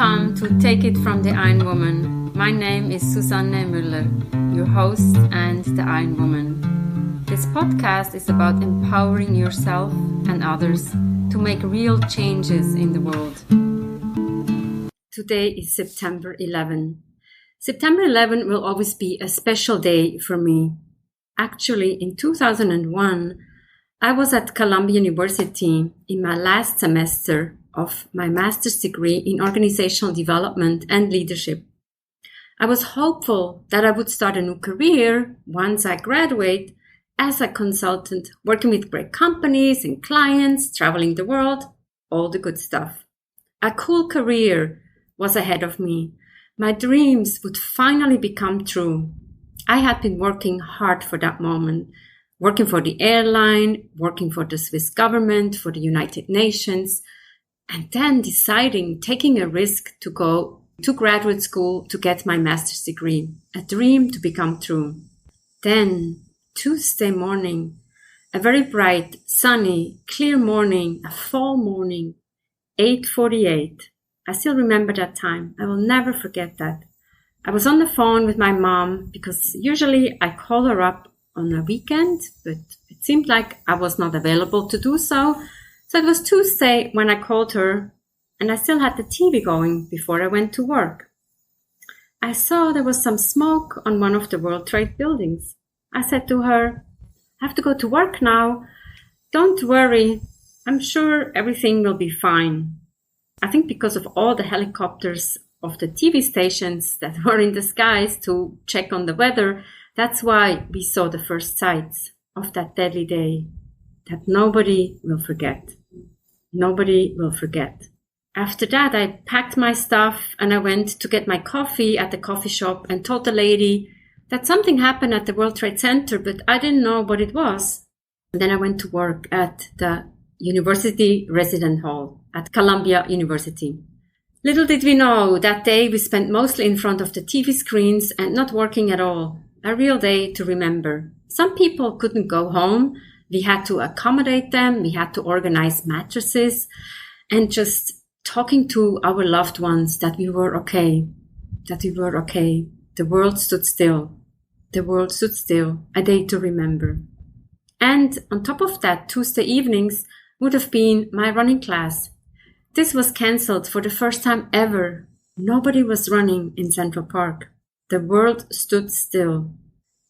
Welcome to Take It from the Ironwoman. My name is Susanne Mueller, your host and the Ironwoman. This podcast is about empowering yourself and others to make real changes in the world. Today is September 11. September 11 will always be a special day for me. Actually, in 2001, I was at Columbia University in my last semester of my master's degree in organizational development and leadership. I was hopeful that I would start a new career once I graduate as a consultant, working with great companies and clients, traveling the world, all the good stuff. A cool career was ahead of me. My dreams would finally become true. I had been working hard for that moment, working for the airline, working for the Swiss government, for the United Nations, and then taking a risk to go to graduate school to get my master's degree, a dream to become true. Then, Tuesday morning, a very bright, sunny, clear morning, a fall morning, 8:48. I still remember that time. I will never forget that. I was on the phone with my mom because usually I call her up on a weekend, but it seemed like I was not available to do so. So it was Tuesday when I called her, and I still had the TV going before I went to work. I saw there was some smoke on one of the World Trade buildings. I said to her, I have to go to work now. Don't worry. I'm sure everything will be fine. I think because of all the helicopters of the TV stations that were in the skies to check on the weather, that's why we saw the first sights of that deadly day that nobody will forget. Nobody will forget. After that, I packed my stuff and I went to get my coffee at the coffee shop and told the lady that something happened at the World Trade Center, but I didn't know what it was. And then I went to work at the University Resident Hall at Columbia University. Little did we know, that day we spent mostly in front of the TV screens and not working at all. A real day to remember. Some people couldn't go home. We had to accommodate them. We had to organize mattresses and just talking to our loved ones that we were okay, The world stood still. The world stood still. A day to remember. And on top of that, Tuesday evenings would have been my running class. This was cancelled for the first time ever. Nobody was running in Central Park. The world stood still.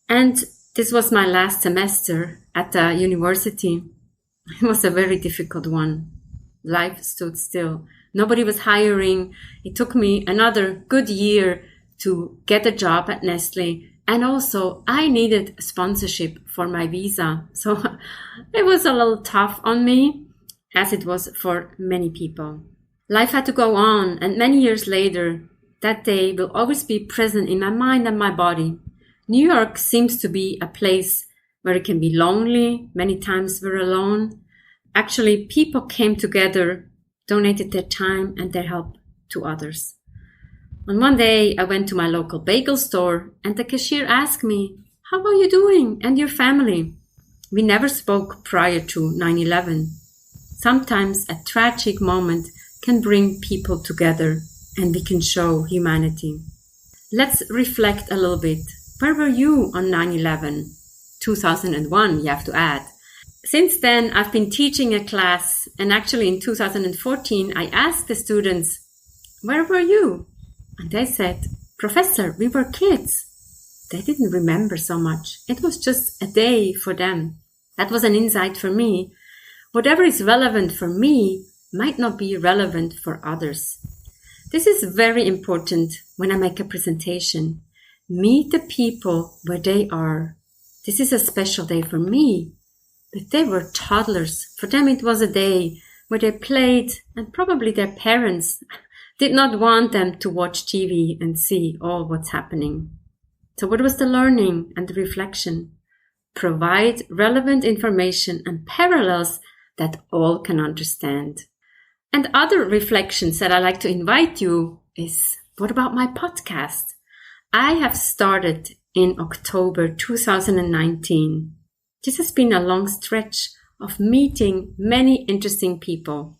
And this was my last semester at the university. It was a very difficult one. Life stood still. Nobody was hiring. It took me another good year to get a job at Nestle. And also, I needed sponsorship for my visa. So it was a little tough on me, as it was for many people. Life had to go on. And many years later, that day will always be present in my mind and my body. New York seems to be a place where it can be lonely. Many times we're alone. Actually, people came together, donated their time and their help to others. On one day, I went to my local bagel store and the cashier asked me, "How are you doing and your family?" We never spoke prior to 9/11. Sometimes a tragic moment can bring people together and we can show humanity. Let's reflect a little bit. Where were you on 9/11? 2001, you have to add. Since then, I've been teaching a class, and actually in 2014, I asked the students, "Where were you?" And they said, "Professor, we were kids." They didn't remember so much. It was just a day for them. That was an insight for me. Whatever is relevant for me might not be relevant for others. This is very important when I make a presentation. Meet the people where they are. This is a special day for me, but they were toddlers. For them it was a day where they played and probably their parents did not want them to watch TV and see all what's happening. So what was the learning and the reflection? Provide relevant information and parallels that all can understand. And other reflections that I like to invite you is, what about my podcast? I have started in October 2019. This has been a long stretch of meeting many interesting people.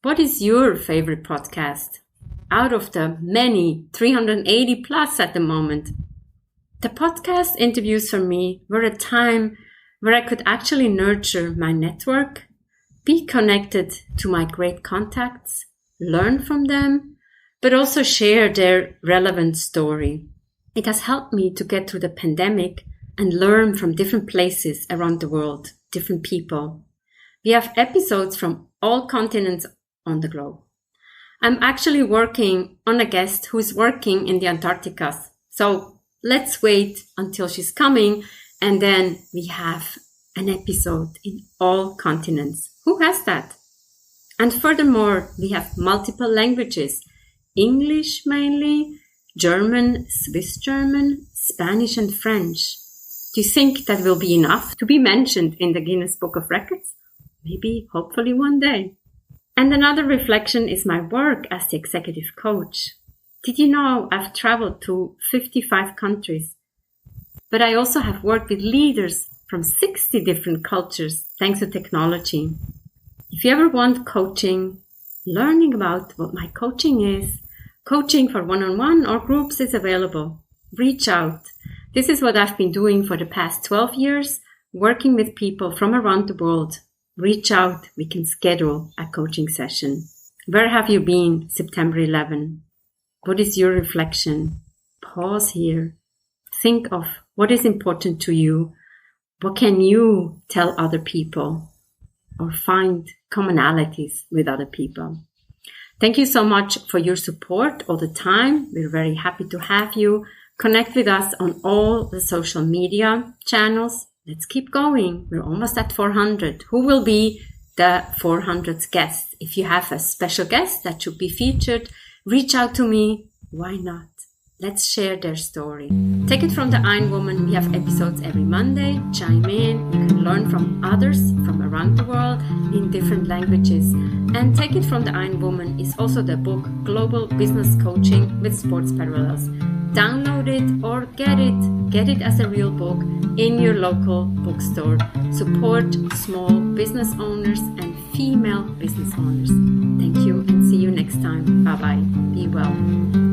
What is your favorite podcast? out of the many 380 plus at the moment. The podcast interviews for me were a time where I could actually nurture my network, be connected to my great contacts, learn from them, but also share their relevant story. It has helped me to get through the pandemic and learn from different places around the world, different people. We have episodes from all continents on the globe. I'm actually working on a guest who's working in the Antarctica. So let's wait until she's coming, and then we have an episode in all continents. Who has that? And furthermore, we have multiple languages. English mainly, German, Swiss German, Spanish and French. Do you think that will be enough to be mentioned in the Guinness Book of Records? Maybe, hopefully one day. And another reflection is my work as the executive coach. Did you know I've traveled to 55 countries? But I also have worked with leaders from 60 different cultures thanks to technology. If you ever want coaching, learning about what my coaching is, coaching for one-on-one or groups is available. Reach out. This is what I've been doing for the past 12 years, working with people from around the world. Reach out. We can schedule a coaching session. Where have you been September 11? What is your reflection? Pause here. Think of what is important to you. What can you tell other people or find commonalities with other people? Thank you so much for your support all the time. We're very happy to have you. Connect with us on all the social media channels. Let's keep going. We're almost at 400. Who will be the 400th guest? If you have a special guest that should be featured, reach out to me. Why not? Let's share their story. Take it from the Ironwoman. We have episodes every Monday. Chime in. You can learn from others from around the world in different languages. And Take It from the Ironwoman is also the book Global Business Coaching with Sports Parallels. Download it or get it as a real book in your local bookstore. Support small business owners and female business owners. Thank you and see you next time. Bye-bye. Be well.